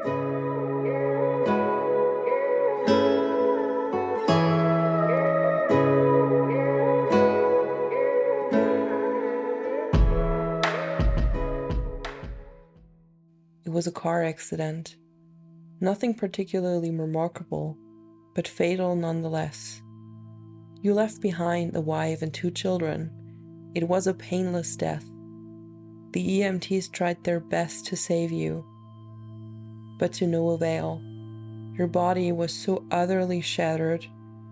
It was a car accident. Nothing particularly remarkable, but fatal nonetheless. You left behind a wife and 2 children. It was a painless death. The EMTs tried their best to save you, but to no avail. Your body was so utterly shattered,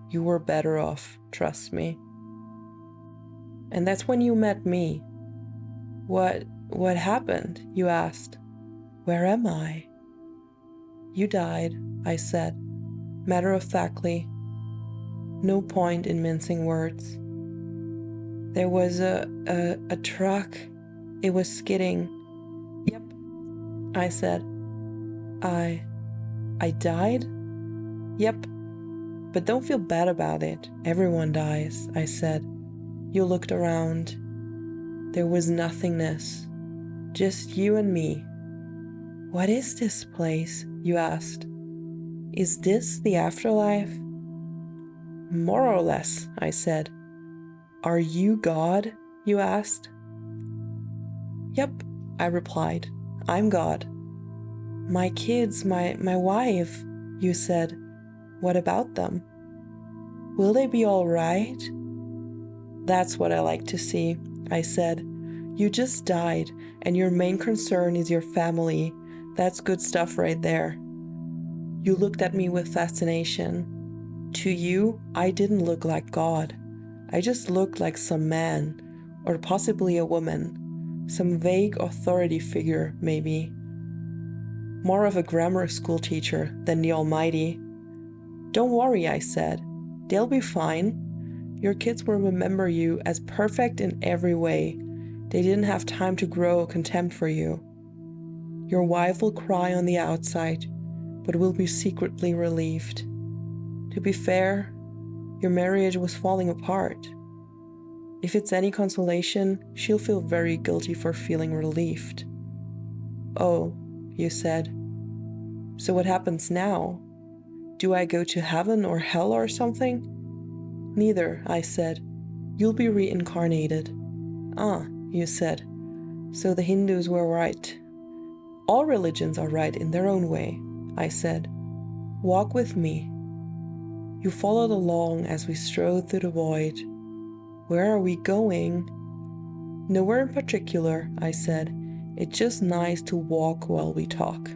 you were better off, trust me. And that's when you met me. What happened? You asked. Where am I? You died, I said, matter-of-factly. No point in mincing words. There was a truck. It was skidding. Yep, I said. I died? Yep, but don't feel bad about it. Everyone dies, I said. You looked around. There was nothingness, just you and me. What is this place? You asked. Is this the afterlife? More or less, I said. Are you God? You asked. Yep, I replied. I'm God. My kids, my wife, you said. What about them? Will they be all right? That's what I like to see, I said. You just died, and your main concern is your family. That's good stuff right there. You looked at me with fascination. To you, I didn't look like God. I just looked like some man, or possibly a woman. Some vague authority figure, maybe. More of a grammar school teacher than the Almighty. Don't worry, I said. They'll be fine. Your kids will remember you as perfect in every way. They didn't have time to grow contempt for you. Your wife will cry on the outside, but will be secretly relieved. To be fair, your marriage was falling apart. If it's any consolation, she'll feel very guilty for feeling relieved. Oh, you said. So what happens now? Do I go to heaven or hell or something? Neither, I said. You'll be reincarnated. Ah, you said. So the Hindus were right. All religions are right in their own way, I said. Walk with me. You followed along as we strode through the void. Where are we going? Nowhere in particular, I said. It's just nice to walk while we talk.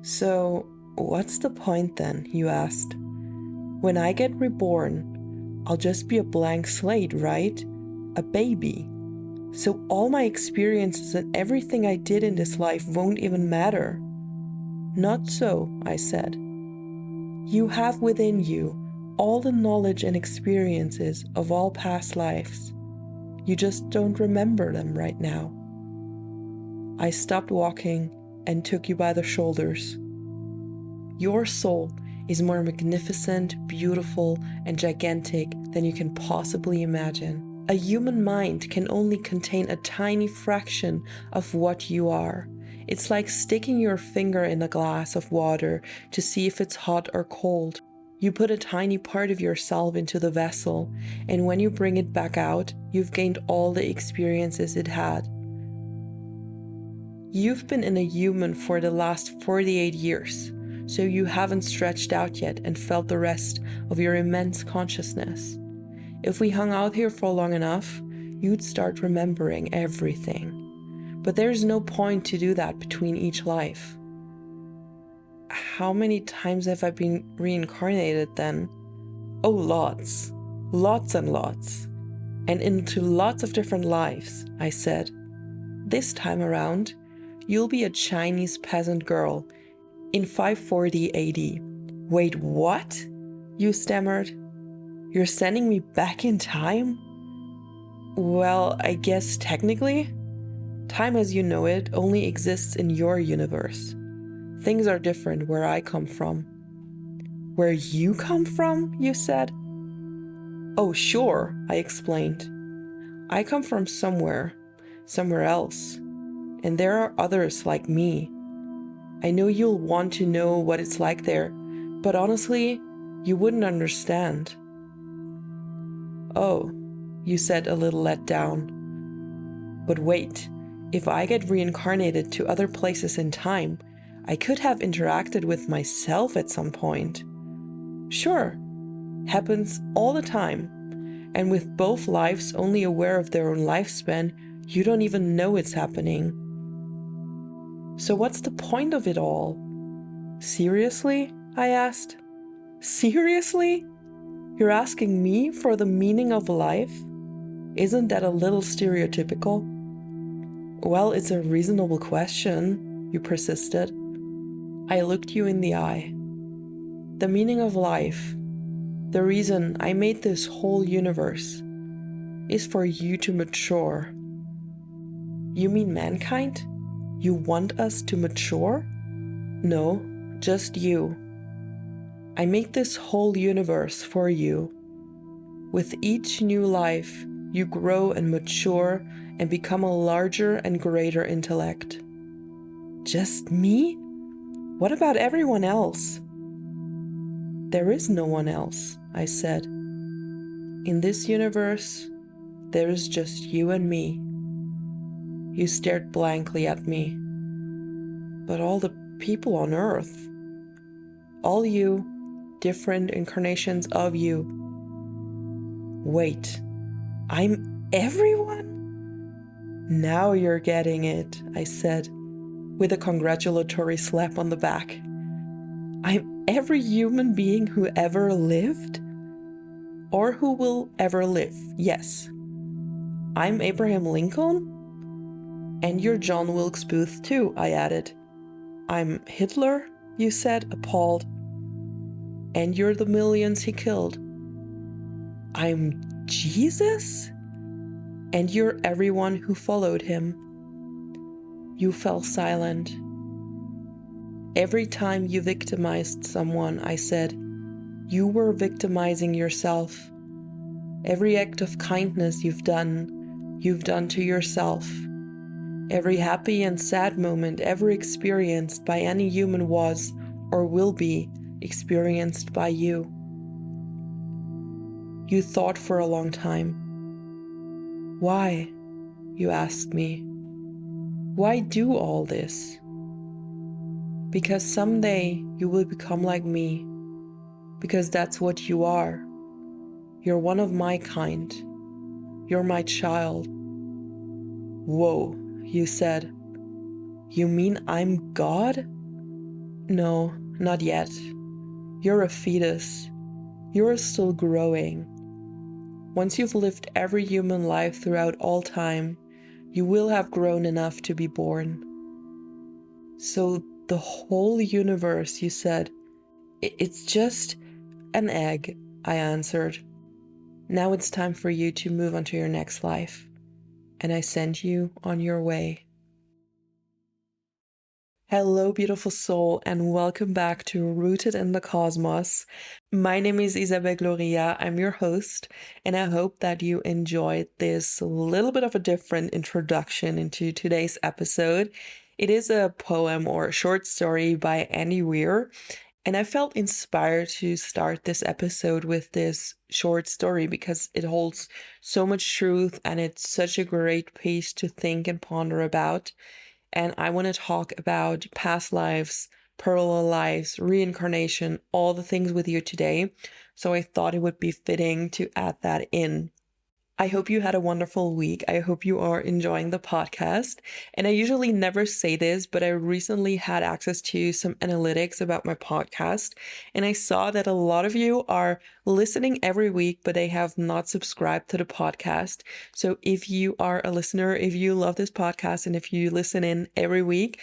So, what's the point then? You asked. When I get reborn, I'll just be a blank slate, right? A baby. So all my experiences and everything I did in this life won't even matter. Not so, I said. You have within you all the knowledge and experiences of all past lives. You just don't remember them right now. I stopped walking and took you by the shoulders. Your soul is more magnificent, beautiful, and gigantic than you can possibly imagine. A human mind can only contain a tiny fraction of what you are. It's like sticking your finger in a glass of water to see if it's hot or cold. You put a tiny part of yourself into the vessel, and when you bring it back out, you've gained all the experiences it had. You've been in a human for the last 48 years, so you haven't stretched out yet and felt the rest of your immense consciousness. If we hung out here for long enough, you'd start remembering everything. But there's no point to do that between each life. How many times have I been reincarnated then? Oh, lots. Lots and lots. And into lots of different lives, I said. This time around, you'll be a Chinese peasant girl in 540 AD. Wait, what? You stammered. You're sending me back in time? Well, I guess technically. Time as you know it only exists in your universe. Things are different where I come from. Where you come from, you said? Oh, sure, I explained. I come from somewhere else. And there are others like me. I know you'll want to know what it's like there, but honestly, you wouldn't understand." "Oh," you said, a little let down. "But wait, if I get reincarnated to other places in time, I could have interacted with myself at some point." "Sure, happens all the time. And with both lives only aware of their own lifespan, you don't even know it's happening." "So what's the point of it all?" "Seriously?" I asked. "Seriously? You're asking me for the meaning of life? Isn't that a little stereotypical?" "Well, it's a reasonable question," you persisted. I looked you in the eye. "The meaning of life, the reason I made this whole universe, is for you to mature." "You mean mankind? You want us to mature?" "No, just you. I made this whole universe for you. With each new life, you grow and mature and become a larger and greater intellect." "Just me? What about everyone else?" "There is no one else," I said. "In this universe, there is just you and me." You stared blankly at me. "But all the people on Earth?" "All you, different incarnations of you." "Wait, I'm everyone?" "Now you're getting it," I said, with a congratulatory slap on the back. "I'm every human being who ever lived? Or who will ever live, yes. I'm Abraham Lincoln? And you're John Wilkes Booth too," I added. "I'm Hitler," you said, appalled. "And you're the millions he killed." "I'm Jesus? And you're everyone who followed him." You fell silent. "Every time you victimized someone," I said, "you were victimizing yourself. Every act of kindness you've done to yourself. Every happy and sad moment ever experienced by any human was, or will be, experienced by you." You thought for a long time. "Why?" you asked me. "Why do all this?" "Because someday you will become like me. Because that's what you are. You're one of my kind. You're my child." "Whoa," you said. "You mean I'm God?" "No, not yet. You're a fetus. You're still growing. Once you've lived every human life throughout all time, you will have grown enough to be born." "So the whole universe," you said. It's just an egg," I answered. "Now it's time for you to move on to your next life." And I send you on your way. Hello, beautiful soul, and welcome back to Rooted in the Cosmos. My name is Isabel Gloria. I'm your host, and I hope that you enjoyed this little bit of a different introduction into today's episode. It is a poem or a short story by Andy Weir, and I felt inspired to start this episode with this short story because it holds so much truth and it's such a great piece to think and ponder about. And I want to talk about past lives, parallel lives, reincarnation, all the things with you today. So I thought it would be fitting to add that in. I hope you had a wonderful week. I hope you are enjoying the podcast. And I usually never say this, but I recently had access to some analytics about my podcast. And I saw that a lot of you are listening every week, but they have not subscribed to the podcast. So if you are a listener, if you love this podcast, and if you listen in every week,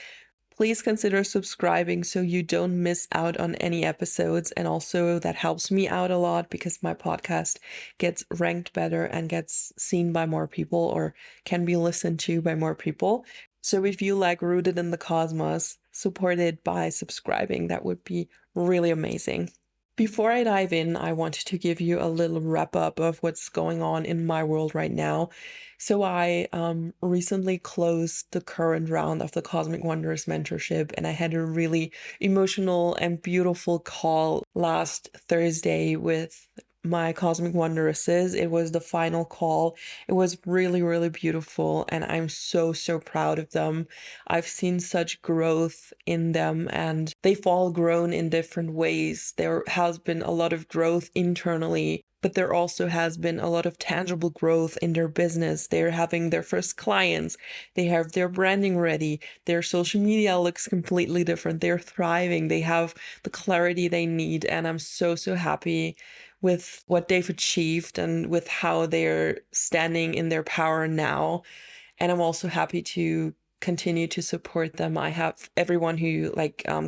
please consider subscribing so you don't miss out on any episodes. And also that helps me out a lot because my podcast gets ranked better and gets seen by more people or can be listened to by more people. So if you like Rooted in the Cosmos, support it by subscribing. That would be really amazing. Before I dive in, I wanted to give you a little wrap up of what's going on in my world right now. So I recently closed the current round of the Cosmic Wonders mentorship, and I had a really emotional and beautiful call last Thursday with my Cosmic Wondresses. It was the final call. It was really, really beautiful, and I'm so, so proud of them. I've seen such growth in them, and they've all grown in different ways. There has been a lot of growth internally, but there also has been a lot of tangible growth in their business. They're having their first clients, they have their branding ready, their social media looks completely different, they're thriving, they have the clarity they need, and I'm so, so happy with what they've achieved and with how they're standing in their power now. And I'm also happy to continue to support them. I have everyone who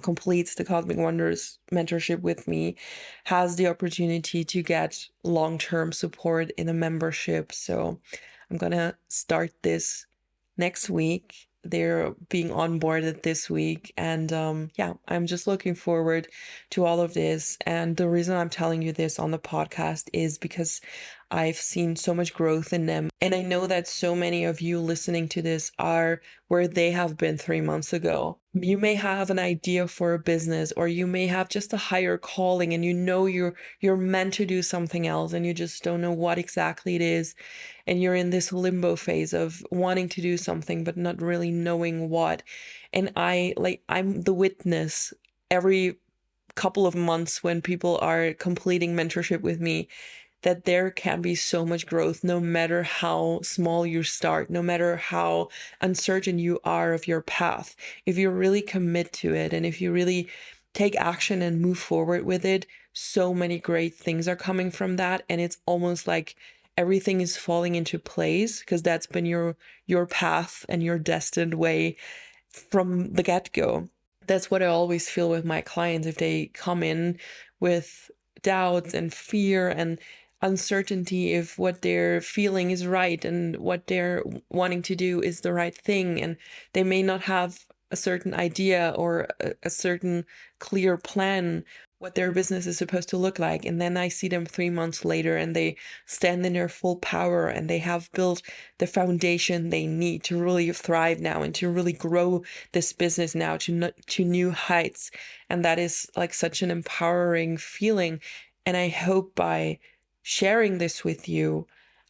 completes the Cosmic Wonders mentorship with me has the opportunity to get long-term support in a membership. So I'm gonna start this next week. They're being onboarded this week. And yeah, I'm just looking forward to all of this. And the reason I'm telling you this on the podcast is because I've seen so much growth in them. And I know that so many of you listening to this are where they have been 3 months ago. You may have an idea for a business, or you may have just a higher calling, and you know you're meant to do something else and you just don't know what exactly it is. And you're in this limbo phase of wanting to do something but not really knowing what. And I'm the witness every couple of months when people are completing mentorship with me that there can be so much growth no matter how small you start, no matter how uncertain you are of your path. If you really commit to it and if you really take action and move forward with it, so many great things are coming from that. And it's almost like everything is falling into place because that's been your path and your destined way from the get-go. That's what I always feel with my clients if they come in with doubts and fear and uncertainty if what they're feeling is right and what they're wanting to do is the right thing, and they may not have a certain idea or a certain clear plan what their business is supposed to look like. And then I see them 3 months later and they stand in their full power and they have built the foundation they need to really thrive now and to really grow this business now to new heights. And that is like such an empowering feeling. And I hope by sharing this with you,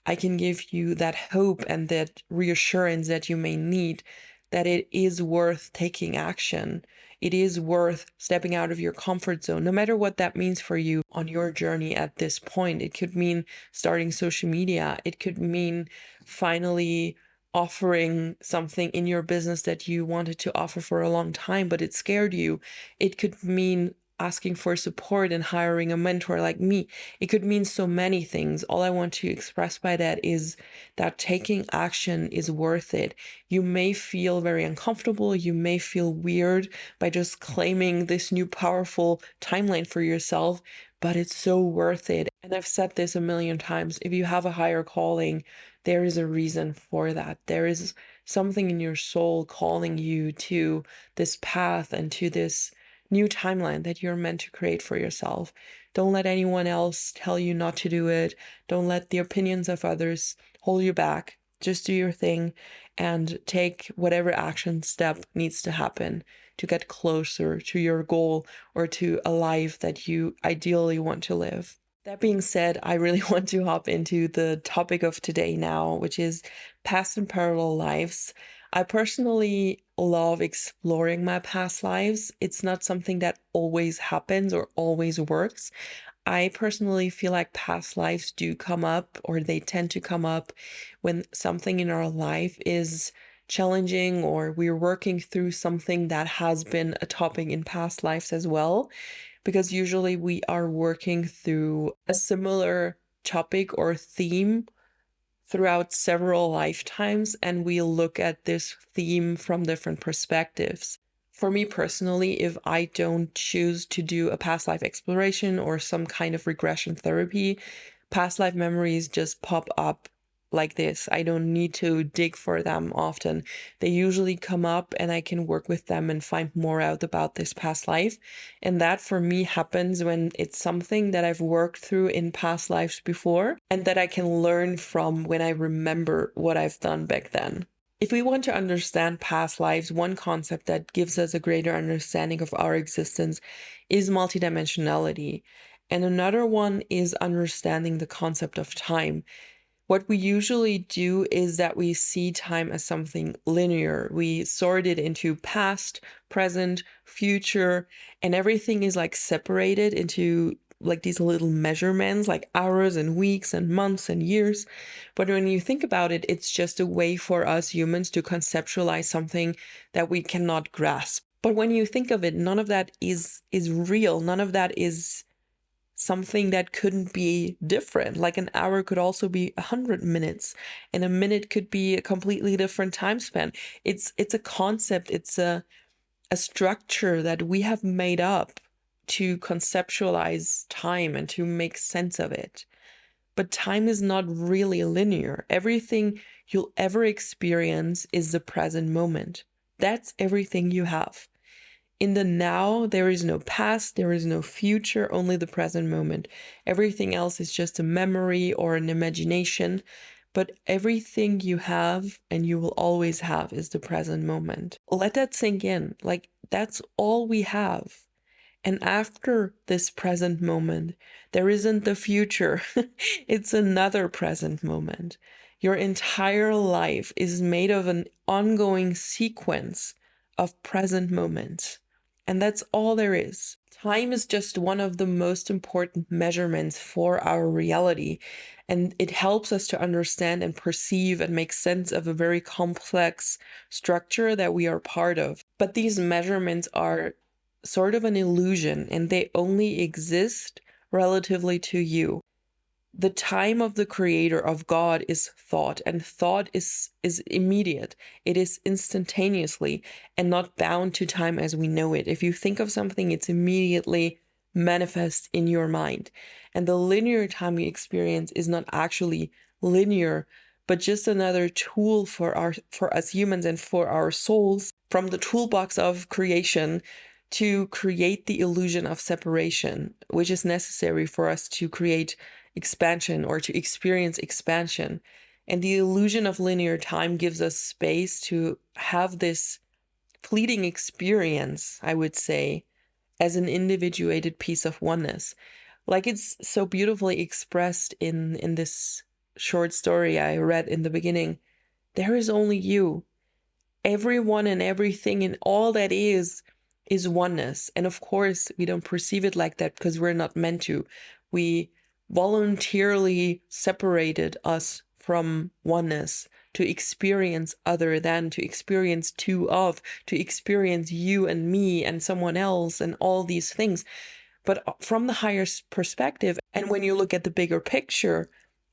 I can give you that hope and that reassurance that you may need, that it is worth taking action. It is worth stepping out of your comfort zone, no matter what that means for you on your journey at this point. It could mean starting social media. It could mean finally offering something in your business that you wanted to offer for a long time, but it scared you. It could mean asking for support and hiring a mentor like me. It could mean so many things. All I want to express by that is that taking action is worth it. You may feel very uncomfortable. You may feel weird by just claiming this new powerful timeline for yourself, but it's so worth it. And I've said this a million times. If you have a higher calling, there is a reason for that. There is something in your soul calling you to this path and to this new timeline that you're meant to create for yourself. Don't let anyone else tell you not to do it. Don't let the opinions of others hold you back. Just do your thing and take whatever action step needs to happen to get closer to your goal or to a life that you ideally want to live. That being said, I really want to hop into the topic of today now, which is past and parallel lives. I personally love exploring my past lives. It's not something that always happens or always works. I personally feel like past lives do come up, or they tend to come up when something in our life is challenging or we're working through something that has been a topic in past lives as well. Because usually we are working through a similar topic or theme throughout several lifetimes, and we look at this theme from different perspectives. For me personally, if I don't choose to do a past life exploration or some kind of regression therapy, past life memories just pop up like this. I don't need to dig for them often. They usually come up and I can work with them and find more out about this past life. And that for me happens when it's something that I've worked through in past lives before and that I can learn from when I remember what I've done back then. If we want to understand past lives, one concept that gives us a greater understanding of our existence is multidimensionality. And another one is understanding the concept of time. What we usually do is that we see time as something linear. We sort it into past, present, future, and everything is like separated into like these little measurements, like hours and weeks and months and years. But when you think about it, it's just a way for us humans to conceptualize something that we cannot grasp. But when you think of it, none of that is real. None of that is something that couldn't be different. Like an hour could also be 100 minutes, and a minute could be a completely different time span. It's a concept, it's a structure that we have made up to conceptualize time and to make sense of it. But time is not really linear. Everything you'll ever experience is the present moment. That's everything you have. In the now, there is no past, there is no future, only the present moment. Everything else is just a memory or an imagination, but everything you have and you will always have is the present moment. Let that sink in. Like, that's all we have. And after this present moment, there isn't the future. It's another present moment. Your entire life is made of an ongoing sequence of present moments. And that's all there is. Time is just one of the most important measurements for our reality. And it helps us to understand and perceive and make sense of a very complex structure that we are part of. But these measurements are sort of an illusion, and they only exist relatively to you. The time of the creator, of God, is thought, and thought is immediate. It is instantaneously and not bound to time as we know it. If you think of something, it's immediately manifest in your mind. And the linear time we experience is not actually linear, but just another tool for us humans and for our souls from the toolbox of creation to create the illusion of separation, which is necessary for us to create expansion or to experience expansion. And the illusion of linear time gives us space to have this fleeting experience, I would say, as an individuated piece of oneness. Like it's so beautifully expressed in this short story I read in the beginning. There is only you. Everyone and everything and all that is oneness. And of course, we don't perceive it like that because we're not meant to. We voluntarily separated us from oneness to experience other than, to experience two of, to experience you and me and someone else and all these things. But from the higher perspective, and when you look at the bigger picture,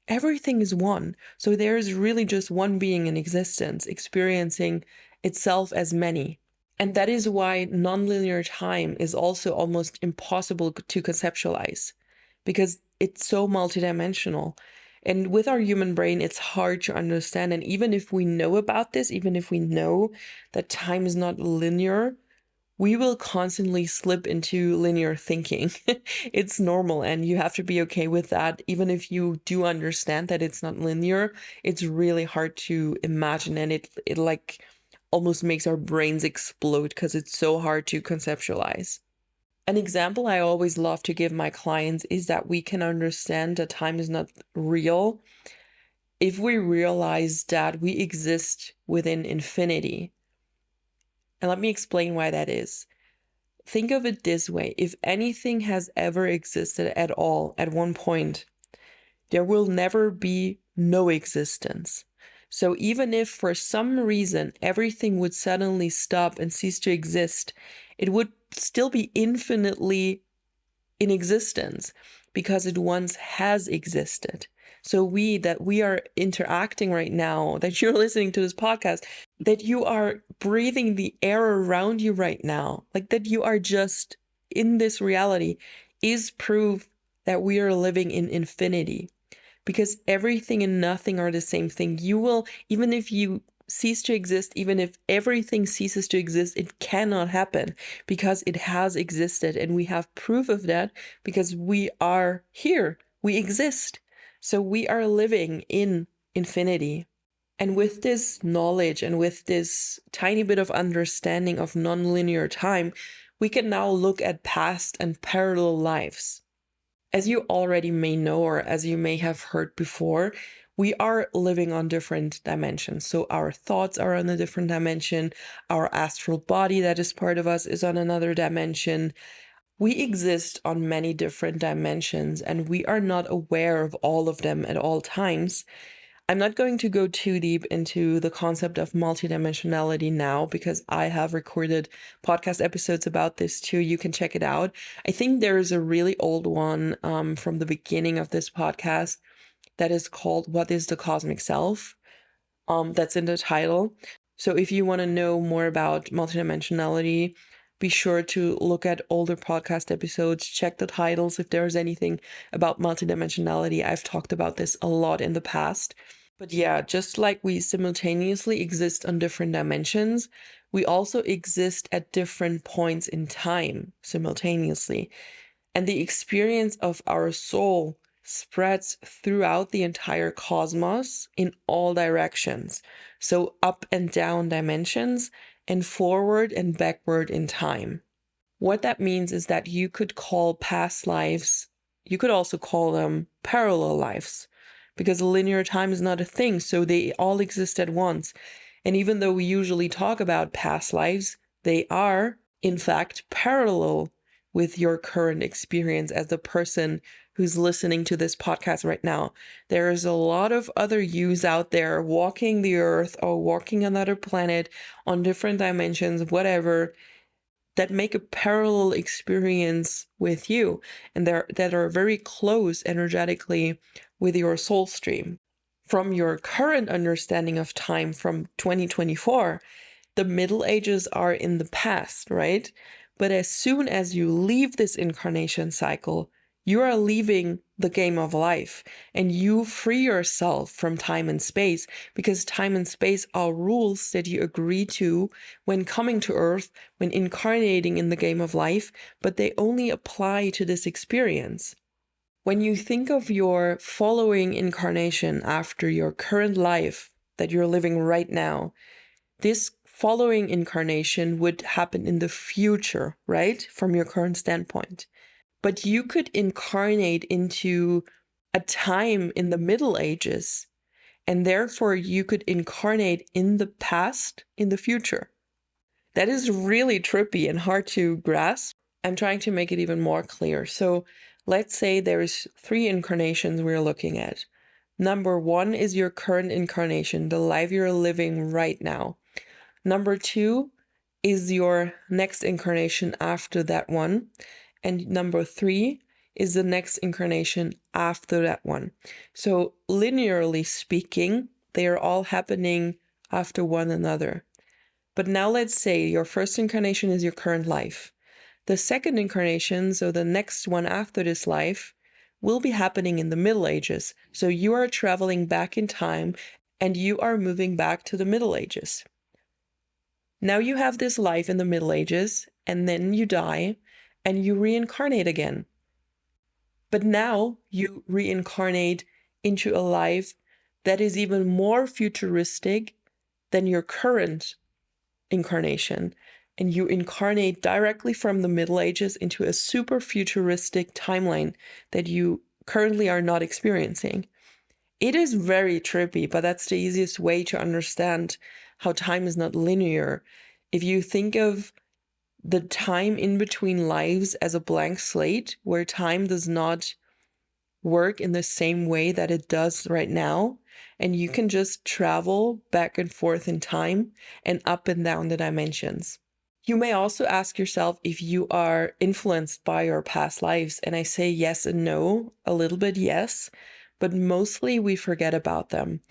everything is one. So there is really just one being in existence, experiencing itself as many. And that is why nonlinear time is also almost impossible to conceptualize, because it's so multidimensional. And with our human brain, it's hard to understand. And even if we know about this, even if we know that time is not linear, we will constantly slip into linear thinking. It's normal, and you have to be okay with that. Even if you do understand that it's not linear, it's really hard to imagine, and it like almost makes our brains explode because it's so hard to conceptualize. An example I always love to give my clients is that we can understand that time is not real if we realize that we exist within infinity. And let me explain why that is. Think of it this way. If anything has ever existed at all at one point, there will never be no existence. So even if for some reason everything would suddenly stop and cease to exist, it would still be infinitely in existence because it once has existed. So that we are interacting right now, that you're listening to this podcast, that you are breathing the air around you right now, like that you are just in this reality, is proof that we are living in infinity. because everything and nothing are the same thing. You will, even if you cease to exist, even if everything ceases to exist, it cannot happen because it has existed. And we have proof of that because we are here, we exist. So we are living in infinity. And with this knowledge and with this tiny bit of understanding of nonlinear time, we can now look at past and parallel lives. As you already may know, or as you may have heard before, we are living on different dimensions. So our thoughts are on a different dimension. Our astral body that is part of us is on another dimension. We exist on many different dimensions, and we are not aware of all of them at all times. I'm not going to go too deep into the concept of multidimensionality now because I have recorded podcast episodes about this too. You can check it out. I think there is a really old one from the beginning of this podcast that is called What is the Cosmic Self? That's in the title. So if you want to know more about multidimensionality, be sure to look at older podcast episodes, check the titles if there's anything about multidimensionality. I've talked about this a lot in the past. But yeah, just like we simultaneously exist on different dimensions, we also exist at different points in time simultaneously. And the experience of our soul spreads throughout the entire cosmos in all directions. So up and down dimensions and forward and backward in time. What that means is that you could call past lives, you could also call them parallel lives, because linear time is not a thing, so they all exist at once. And even though we usually talk about past lives, they are, in fact, parallel with your current experience as the person who's listening to this podcast right now. There is a lot of other yous out there walking the earth or walking another planet on different dimensions, whatever, that make a parallel experience with you and that are very close energetically with your soul stream. From your current understanding of time from 2024, the Middle Ages are in the past, right? But as soon as you leave this incarnation cycle, you are leaving the game of life and you free yourself from time and space, because time and space are rules that you agree to when coming to Earth, when incarnating in the game of life, but they only apply to this experience. When you think of your following incarnation after your current life that you're living right now, this following incarnation would happen in the future, right? From your current standpoint. But you could incarnate into a time in the Middle Ages, and therefore you could incarnate in the past, in the future. That is really trippy and hard to grasp. I'm trying to make it even more clear. So let's say there's 3 incarnations we're looking at. Number 1 is your current incarnation, the life you're living right now. Number 2 is your next incarnation after that one. And number 3 is the next incarnation after that one. So linearly speaking, they are all happening after one another. But now let's say your first incarnation is your current life. The second incarnation, so the next one after this life, will be happening in the Middle Ages. So you are traveling back in time and you are moving back to the Middle Ages. Now you have this life in the Middle Ages, and then you die and you reincarnate again. But now you reincarnate into a life that is even more futuristic than your current incarnation. And you incarnate directly from the Middle Ages into a super futuristic timeline that you currently are not experiencing. It is very trippy, but that's the easiest way to understand how time is not linear. If you think of the time in between lives as a blank slate, where time does not work in the same way that it does right now, and you can just travel back and forth in time and up and down the dimensions. You may also ask yourself if you are influenced by your past lives, and I say yes and no, a little bit yes, but mostly we forget about them.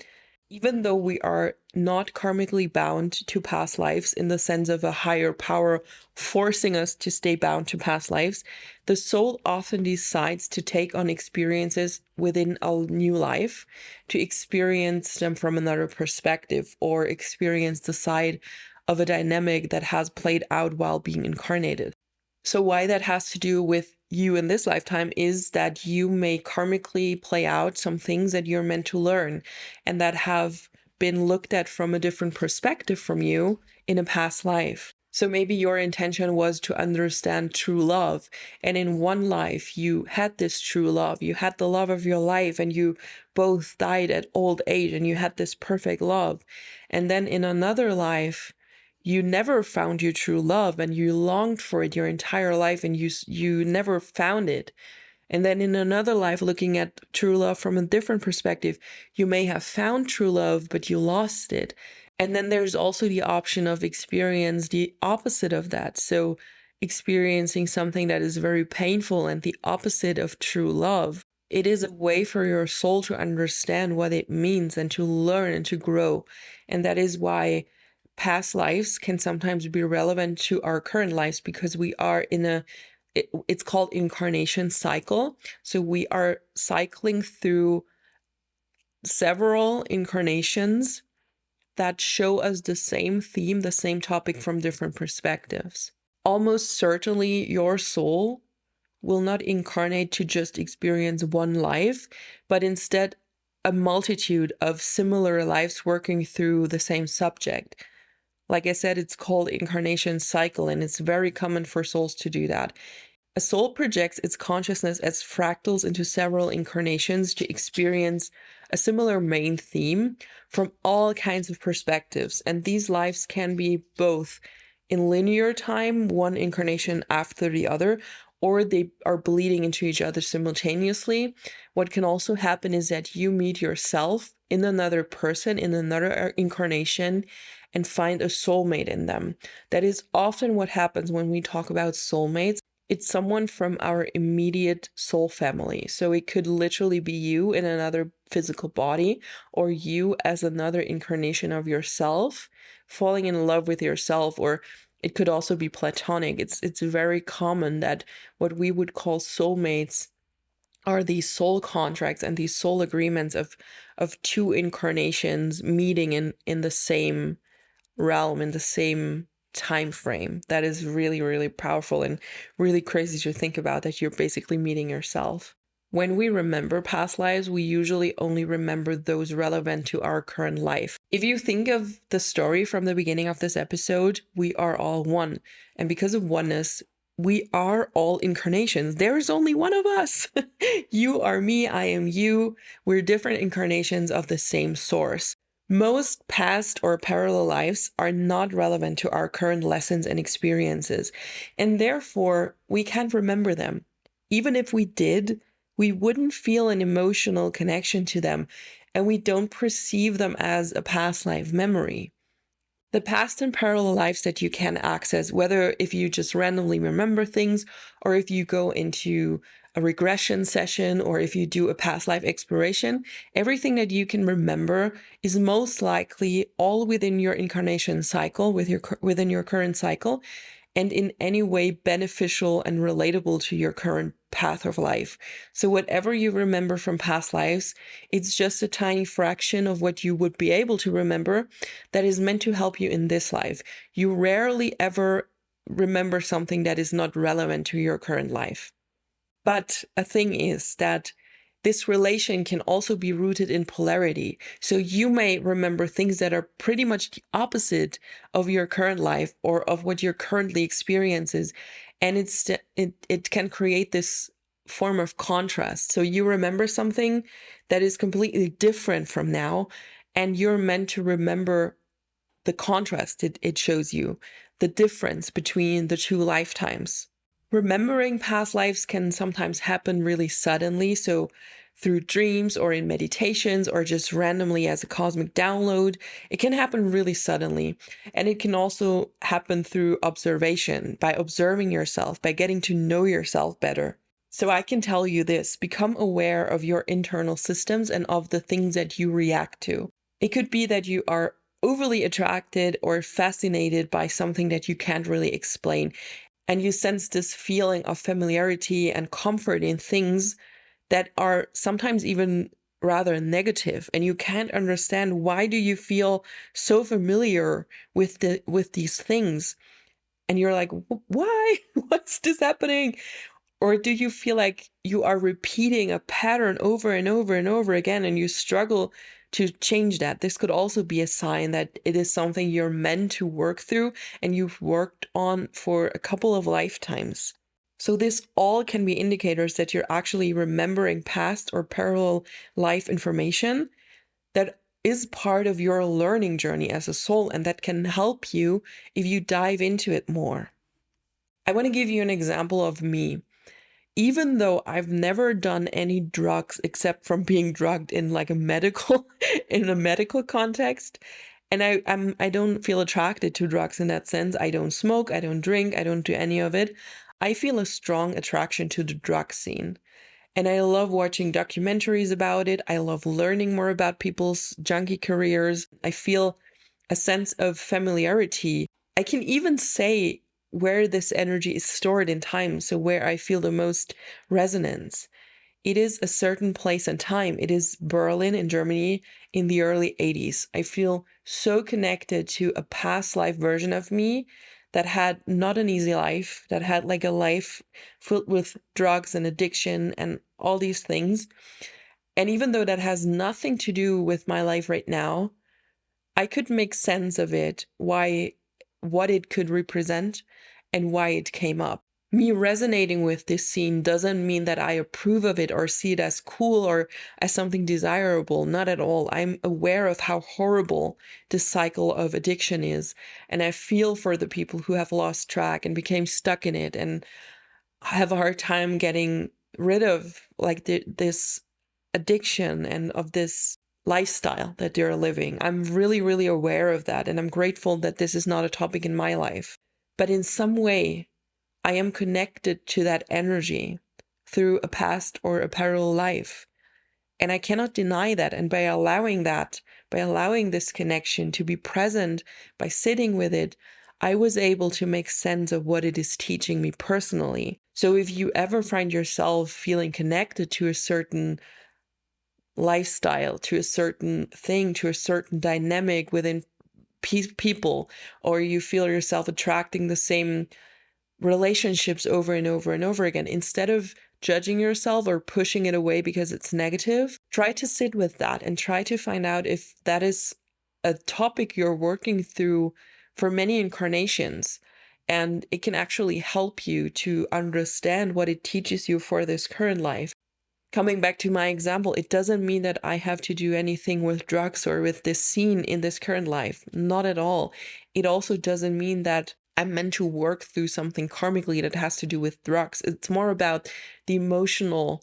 Even though we are not karmically bound to past lives in the sense of a higher power forcing us to stay bound to past lives, the soul often decides to take on experiences within a new life, to experience them from another perspective, or experience the side of a dynamic that has played out while being incarnated. So why that has to do with you in this lifetime is that you may karmically play out some things that you're meant to learn and that have been looked at from a different perspective from you in a past life. So maybe your intention was to understand true love, and in one life you had this true love, you had the love of your life, and you both died at old age and you had this perfect love. And then in another life you never found your true love and you longed for it your entire life and you never found it. And then in another life, looking at true love from a different perspective, you may have found true love, but you lost it. And then there's also the option of experience the opposite of that. So experiencing something that is very painful and the opposite of true love. It is a way for your soul to understand what it means and to learn and to grow. And that is why past lives can sometimes be relevant to our current lives, because we are in it's called incarnation cycle. So we are cycling through several incarnations that show us the same theme, the same topic from different perspectives. Almost certainly your soul will not incarnate to just experience one life, but instead a multitude of similar lives working through the same subject. Like I said, it's called incarnation cycle, and it's very common for souls to do that. A soul projects its consciousness as fractals into several incarnations to experience a similar main theme from all kinds of perspectives. And these lives can be both in linear time, one incarnation after the other, or they are bleeding into each other simultaneously. What can also happen is that you meet yourself in another person, in another incarnation, and find a soulmate in them. That is often what happens when we talk about soulmates. It's someone from our immediate soul family. So it could literally be you in another physical body, or you as another incarnation of yourself, falling in love with yourself, or it could also be platonic. It's very common that what we would call soulmates are these soul contracts and these soul agreements of two incarnations meeting in the same realm, in the same time frame. That is really, really powerful and really crazy to think about, that you're basically meeting yourself. When we remember past lives, we usually only remember those relevant to our current life. If you think of the story from the beginning of this episode, we are all one. And because of oneness, we are all incarnations. There is only one of us. You are me, I am you. We're different incarnations of the same source. Most past or parallel lives are not relevant to our current lessons and experiences, and therefore we can't remember them. Even if we did, we wouldn't feel an emotional connection to them, and we don't perceive them as a past life memory. The past and parallel lives that you can access, whether if you just randomly remember things, or if you go into a regression session, or if you do a past life exploration, everything that you can remember is most likely all within your incarnation cycle, within your current cycle, and in any way beneficial and relatable to your current path of life. So whatever you remember from past lives, it's just a tiny fraction of what you would be able to remember that is meant to help you in this life. You rarely ever remember something that is not relevant to your current life. But a thing is that this relation can also be rooted in polarity. So you may remember things that are pretty much the opposite of your current life or of what your currently experiences. And it can create this form of contrast. So you remember something that is completely different from now, and you're meant to remember the contrast it shows you, the difference between the two lifetimes. Remembering past lives can sometimes happen really suddenly, so through dreams or in meditations or just randomly as a cosmic download. It can happen really suddenly. And it can also happen through observation, by observing yourself, by getting to know yourself better. So I can tell you this: become aware of your internal systems and of the things that you react to. It could be that you are overly attracted or fascinated by something that you can't really explain. And you sense this feeling of familiarity and comfort in things that are sometimes even rather negative, and you can't understand why do you feel so familiar with these things, and you're like, why? What's this happening? Or do you feel like you are repeating a pattern over and over and over again, and you struggle to change that? This could also be a sign that it is something you're meant to work through and you've worked on for a couple of lifetimes. So this all can be indicators that you're actually remembering past or parallel life information that is part of your learning journey as a soul, and that can help you if you dive into it more. I want to give you an example of me. Even though I've never done any drugs except from being drugged in like a medical in a medical context, and I don't feel attracted to drugs in that sense. I don't smoke, I don't drink, I don't do any of it. I feel a strong attraction to the drug scene. And I love watching documentaries about it. I love learning more about people's junkie careers. I feel a sense of familiarity. I can even say where this energy is stored in time, so where I feel the most resonance. It is a certain place and time. It is Berlin in Germany in the early 80s. I feel so connected to a past life version of me that had not an easy life, that had like a life filled with drugs and addiction and all these things. And even though that has nothing to do with my life right now, I could make sense of it, what it could represent and why it came up. Me resonating with this scene doesn't mean that I approve of it or see it as cool or as something desirable. Not at all. I'm aware of how horrible this cycle of addiction is. And I feel for the people who have lost track and became stuck in it and have a hard time getting rid of like this addiction and of this lifestyle that they're living. I'm really, really aware of that. And I'm grateful that this is not a topic in my life. But in some way, I am connected to that energy through a past or a parallel life. And I cannot deny that. And by allowing this connection to be present, by sitting with it, I was able to make sense of what it is teaching me personally. So if you ever find yourself feeling connected to a certain lifestyle, to a certain thing, to a certain dynamic within people, or you feel yourself attracting the same relationships over and over and over again, instead of judging yourself or pushing it away because it's negative, try to sit with that and try to find out if that is a topic you're working through for many incarnations. And it can actually help you to understand what it teaches you for this current life. Coming back to my example, it doesn't mean that I have to do anything with drugs or with this scene in this current life. Not at all. It also doesn't mean that I'm meant to work through something karmically that has to do with drugs. It's more about the emotional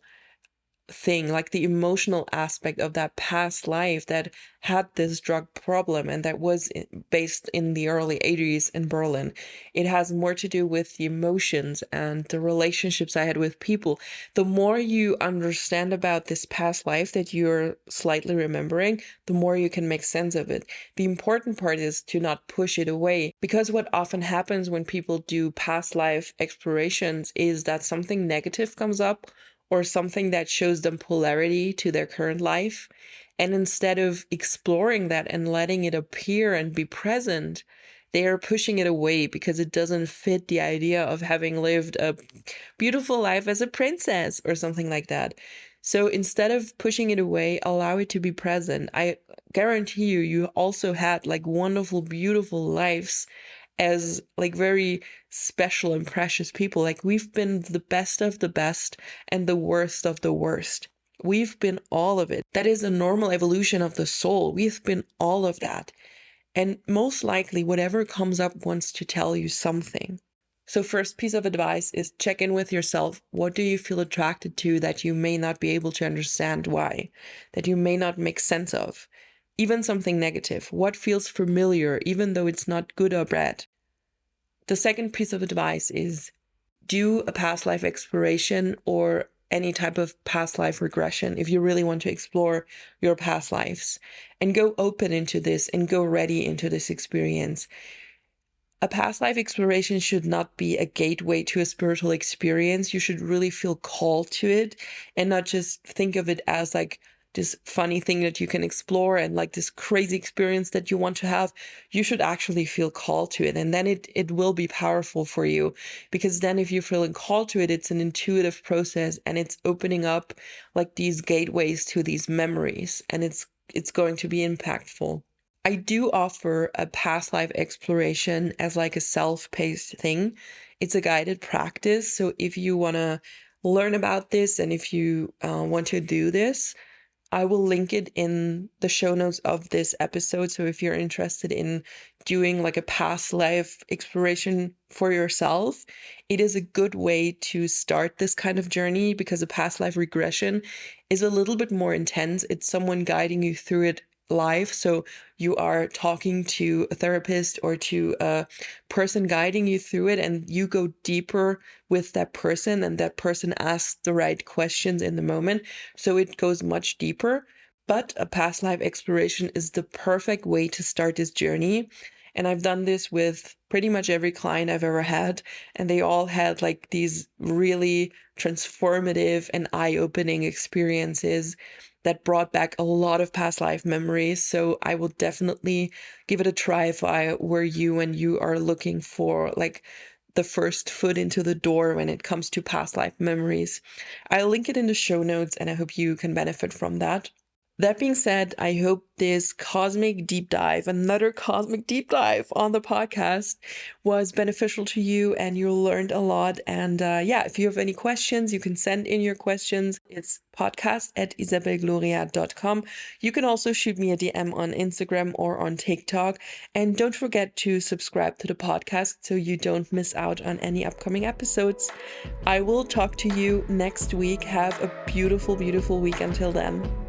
thing, like the emotional aspect of that past life that had this drug problem and that was based in the early 80s in Berlin. It has more to do with the emotions and the relationships I had with people. The more you understand about this past life that you're slightly remembering, the more you can make sense of it. The important part is to not push it away, because what often happens when people do past life explorations is that something negative comes up or something that shows them polarity to their current life. And instead of exploring that and letting it appear and be present, they are pushing it away because it doesn't fit the idea of having lived a beautiful life as a princess or something like that. So instead of pushing it away, allow it to be present. I guarantee you also had like wonderful, beautiful lives as like very special and precious people. Like we've been the best of the best and the worst of the worst. We've been all of it. That is a normal evolution of the soul. We've been all of that. And most likely whatever comes up wants to tell you something. So first piece of advice is check in with yourself. What do you feel attracted to that you may not be able to understand why, that you may not make sense of? Even something negative. What feels familiar, even though it's not good or bad? The second piece of advice is do a past life exploration or any type of past life regression, if you really want to explore your past lives and go open into this and go ready into this experience. A past life exploration should not be a gateway to a spiritual experience. You should really feel called to it and not just think of it as like this funny thing that you can explore and like this crazy experience that you want to have. You should actually feel called to it. And then it will be powerful for you, because then if you're feeling called to it, it's an intuitive process and it's opening up like these gateways to these memories, and it's going to be impactful. I do offer a past life exploration as like a self-paced thing. It's a guided practice. So if you want to learn about this and if you want to do this, I will link it in the show notes of this episode. So if you're interested in doing like a past life exploration for yourself, it is a good way to start this kind of journey, because a past life regression is a little bit more intense. It's someone guiding you through it live. So you are talking to a therapist or to a person guiding you through it, and you go deeper with that person, and that person asks the right questions in the moment. So it goes much deeper. But a past life exploration is the perfect way to start this journey. And I've done this with pretty much every client I've ever had, and they all had like these really transformative and eye-opening experiences that brought back a lot of past life memories. So I will definitely give it a try if I were you and you are looking for like the first foot into the door when it comes to past life memories. I'll link it in the show notes, and I hope you can benefit from that. That being said, I hope this cosmic deep dive, another cosmic deep dive on the podcast, was beneficial to you and you learned a lot. And yeah, if you have any questions, you can send in your questions. It's podcast@isabelgloria.com. You can also shoot me a DM on Instagram or on TikTok. And don't forget to subscribe to the podcast so you don't miss out on any upcoming episodes. I will talk to you next week. Have a beautiful, beautiful week until then.